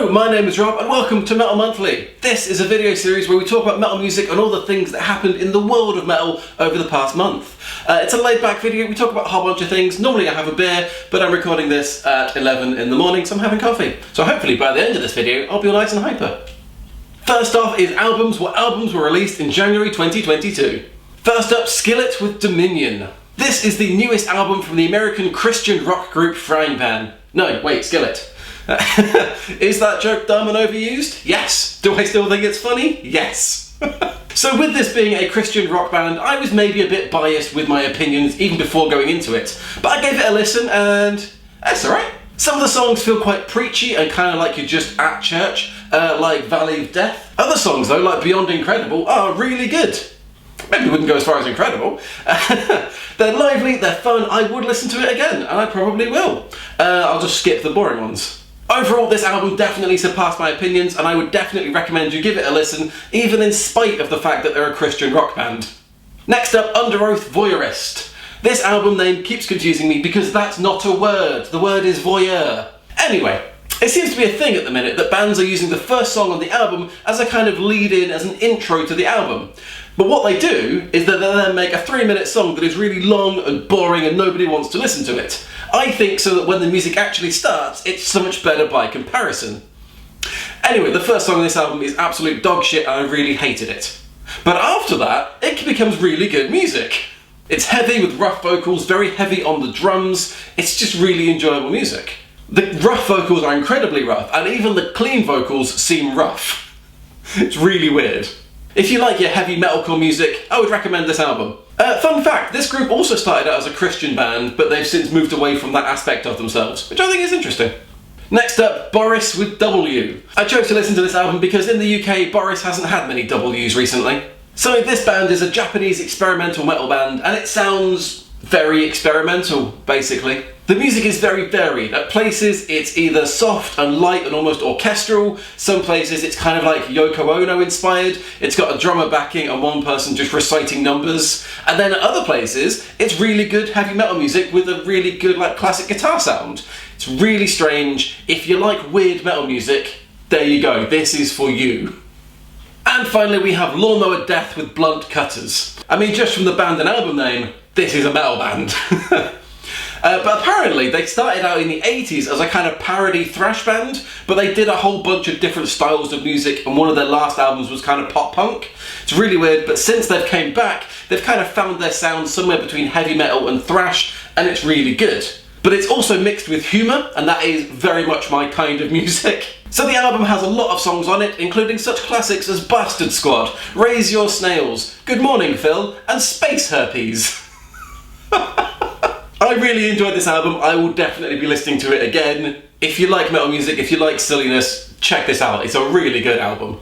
Hello, my name is Rob and welcome to Metal Monthly. This is a video series where we talk about metal music and all the things that happened in the world of metal over the past month. It's a laid back video, we talk about a whole bunch of things. Normally I have a beer, but I'm recording this at 11 in the morning, so I'm having coffee. So hopefully by the end of this video, I'll be all nice and hyper. First off is albums. What albums were released in January 2022? First up, Skillet with Dominion. This is the newest album from the American Christian rock group Frying Pan. No, wait, Skillet. Is that joke dumb and overused? Yes. Do I still think it's funny? Yes. So with this being a Christian rock band, I was maybe a bit biased with my opinions even before going into it. But I gave it a listen and that's alright. Some of the songs feel quite preachy and kind of like you're just at church, like Valley of Death. Other songs though, like Beyond Incredible, are really good. Maybe wouldn't go as far as incredible. They're lively, they're fun, I would listen to it again, and I probably will. I'll just skip the boring ones. Overall, this album definitely surpassed my opinions, and I would definitely recommend you give it a listen, even in spite of the fact that they're a Christian rock band. Next up, Under Oath Voyeurist. This album name keeps confusing me because that's not a word. The word is voyeur. Anyway, it seems to be a thing at the minute that bands are using the first song on the album as a kind of lead-in, as an intro to the album. But what they do is that they then make a 3-minute song that is really long and boring and nobody wants to listen to it. I think so that when the music actually starts, it's so much better by comparison. Anyway, the first song on this album is absolute dog shit and I really hated it. But after that, it becomes really good music. It's heavy with rough vocals, very heavy on the drums. It's just really enjoyable music. The rough vocals are incredibly rough, and even the clean vocals seem rough. It's really weird. If you like your heavy metalcore music, I would recommend this album. Fun fact, this group also started out as a Christian band, but they've since moved away from that aspect of themselves, which I think is interesting. Next up, Boris with W. I chose to listen to this album because in the UK, Boris hasn't had many W's recently. So this band is a Japanese experimental metal band, and it sounds very experimental, basically. The music is very varied. At places it's either soft and light and almost orchestral, some places it's kind of like Yoko Ono inspired, it's got a drummer backing and one person just reciting numbers, and then at other places it's really good heavy metal music with a really good like classic guitar sound. It's really strange. If you like weird metal music, there you go, this is for you. And finally we have Lawnmower Death with Blunt Cutters. I mean, just from the band and album name, this is a metal band. But apparently they started out in the 80s as a kind of parody thrash band, but they did a whole bunch of different styles of music, and one of their last albums was kind of pop punk. It's really weird, but since they've came back, they've kind of found their sound somewhere between heavy metal and thrash, and it's really good. But it's also mixed with humour, and that is very much my kind of music. So the album has a lot of songs on it, including such classics as Bastard Squad, Raise Your Snails, Good Morning Phil, and Space Herpes. I really enjoyed this album. I will definitely be listening to it again. If you like metal music, if you like silliness, check this out. It's a really good album.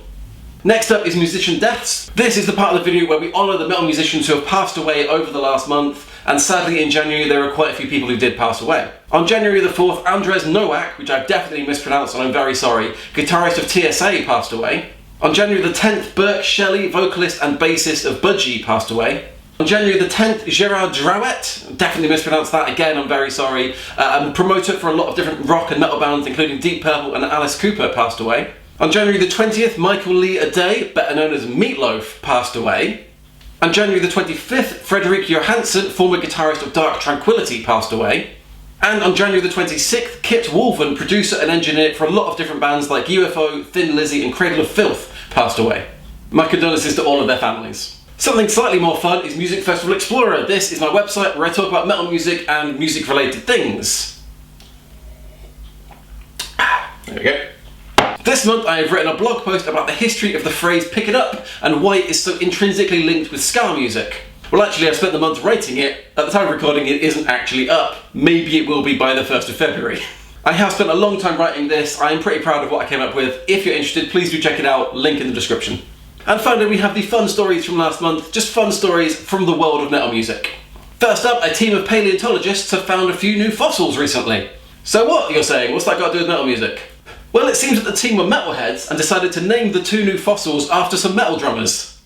Next up is musician deaths. This is the part of the video where we honour the metal musicians who have passed away over the last month, and sadly in January there were quite a few people who did pass away. On January the 4th, Andres Nowak, which I've definitely mispronounced and I'm very sorry, guitarist of TSA, passed away. On January the 10th, Burke Shelley, vocalist and bassist of Budgie, passed away. On January the 10th, Gerard Drouet, definitely mispronounced that again, I'm very sorry, and promoter for a lot of different rock and metal bands including Deep Purple and Alice Cooper, passed away. On January the 20th, Michael Lee Aday, better known as Meatloaf, passed away. On January the 25th, Frederick Johansson, former guitarist of Dark Tranquillity, passed away. And on January the 26th, Kit Wolven, producer and engineer for a lot of different bands like UFO, Thin Lizzy and Cradle of Filth, passed away. My condolences to all of their families. Something slightly more fun is Music Festival Explorer. This is my website where I talk about metal music and music related things. There we go. This month I have written a blog post about the history of the phrase pick it up and why it is so intrinsically linked with ska music. Well, actually I've spent the month writing it. At the time of recording it isn't actually up. Maybe it will be by the 1st of February. I have spent a long time writing this. I am pretty proud of what I came up with. If you're interested, please do check it out. Link in the description. And finally we have the fun stories from last month, just fun stories from the world of metal music. First up, a team of paleontologists have found a few new fossils recently. So what, you're saying? What's that got to do with metal music? Well, it seems that the team were metalheads and decided to name the 2 new fossils after some metal drummers.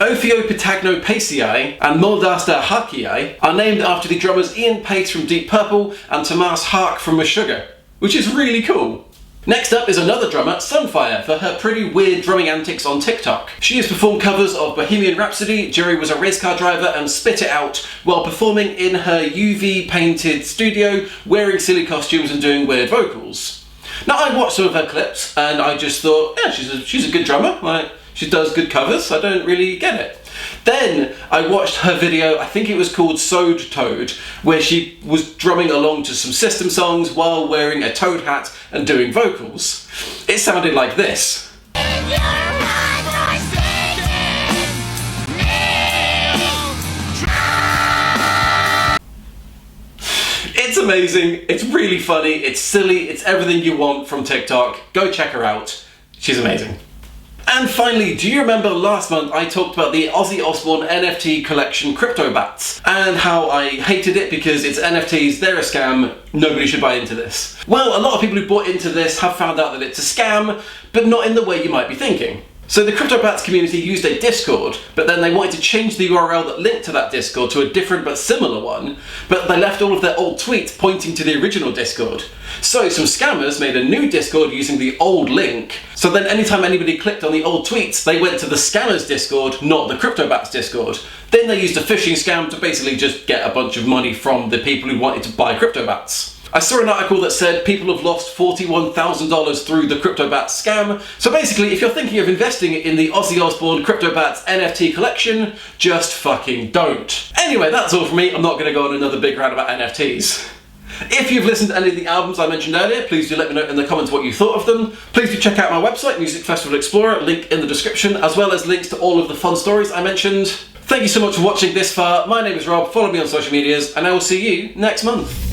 Ophiopytagnopaceae and Muldaster Harkii are named after the drummers Ian Pace from Deep Purple and Tomas Hark from Meshuggah, which is really cool. Next up is another drummer, Sunfire, for her pretty weird drumming antics on TikTok. She has performed covers of Bohemian Rhapsody, Jerry Was a Race Car Driver and Spit It Out while performing in her UV painted studio, wearing silly costumes and doing weird vocals. Now I watched some of her clips and I just thought, yeah, she's a good drummer, like, she does good covers, I don't really get it. Then I watched her video, I think it was called Sewed Toad, where she was drumming along to some System songs while wearing a toad hat and doing vocals. It sounded like this. It's amazing, it's really funny, it's silly, it's everything you want from TikTok. Go check her out, she's amazing. And finally, do you remember last month I talked about the Ozzy Osbourne NFT collection Cryptobats and how I hated it because it's NFTs, they're a scam, nobody should buy into this. Well, a lot of people who bought into this have found out that it's a scam, but not in the way you might be thinking. So the Cryptobats community used a Discord, but then they wanted to change the URL that linked to that Discord to a different but similar one, but they left all of their old tweets pointing to the original Discord. So some scammers made a new Discord using the old link, so then anytime anybody clicked on the old tweets, they went to the scammers Discord, not the Cryptobats Discord. Then they used a phishing scam to basically just get a bunch of money from the people who wanted to buy Cryptobats. I saw an article that said people have lost $41,000 through the Cryptobats scam. So basically, if you're thinking of investing in the Ozzy Osbourne Cryptobats NFT collection, just fucking don't. Anyway, that's all from me. I'm not going to go on another big rant about NFTs. If you've listened to any of the albums I mentioned earlier, please do let me know in the comments what you thought of them. Please do check out my website, Music Festival Explorer, link in the description, as well as links to all of the fun stories I mentioned. Thank you so much for watching this far. My name is Rob, follow me on social medias, and I will see you next month.